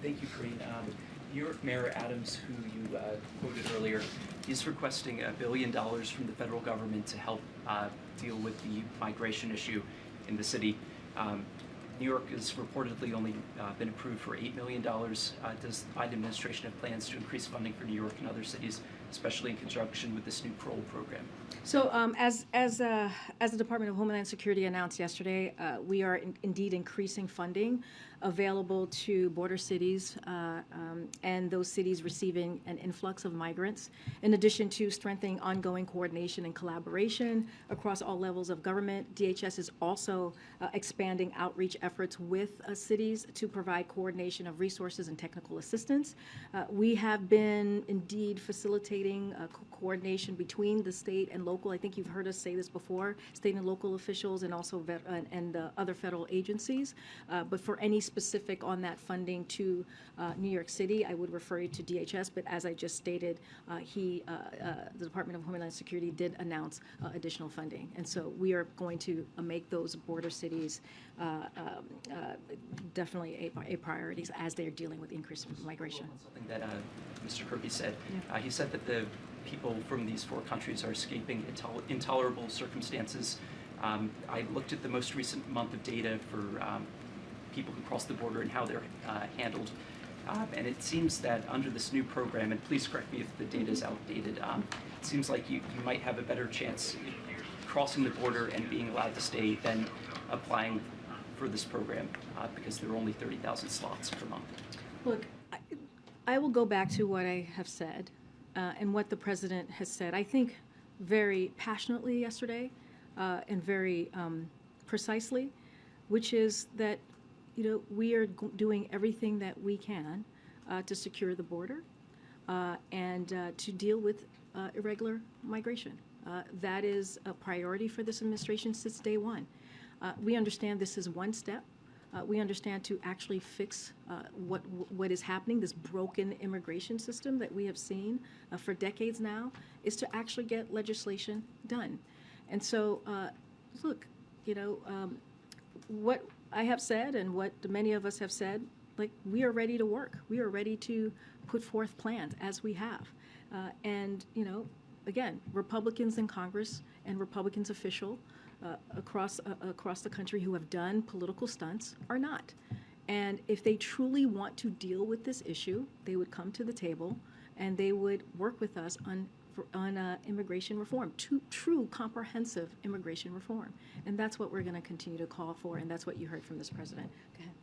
Thank you, Karine. New York Mayor Adams, who you quoted earlier, is requesting $1 billion from the federal government to help deal with the migration issue in the city. New York has reportedly only been approved for $8 million. Does the Biden administration have plans to increase funding for New York and other cities, especially in conjunction with this new parole program? So as the Department of Homeland Security announced yesterday, we are indeed increasing funding available to border cities and those cities receiving an influx of migrants, in addition to strengthening ongoing coordination and collaboration across all levels of government. DHS is also expanding outreach efforts with cities to provide coordination of resources and technical assistance. We have been indeed facilitating coordination between the state and local. I think you've heard us say this before, state and local officials and also other federal agencies. But for any specific on that funding to New York City, I would refer you to DHS. But as I just stated, the Department of Homeland Security did announce additional funding. And so we are going to make those border cities definitely a priority as they're dealing with increased migration. Something that Mr. Kirby said. Yeah. He said that the people from these 4 countries are escaping intolerable circumstances. I looked at the most recent month of data for people who cross the border and how they're handled. And it seems that under this new program, and please correct me if the data is outdated, it seems like you might have a better chance crossing the border and being allowed to stay than applying for this program because there are only 30,000 slots per month. Look, I will go back to what I have said and what the president has said, I think very passionately yesterday and very precisely, which is that we are doing everything that we can to secure the border and to deal with irregular migration. That is a priority for this administration since day one. We understand this is one step. We understand to actually fix what is happening, this broken immigration system that we have seen for decades now, is to actually get legislation done. And so, look, what I have said and what many of us have said, like, we are ready to work. We are ready to put forth plans as we have. And, again, Republicans in Congress and Republicans officials across the country who have done political stunts are not. And if they truly want to deal with this issue, they would come to the table and they would work with us on immigration reform, true comprehensive immigration reform. And that's what we're going to continue to call for, and that's what you heard from this president. Go ahead.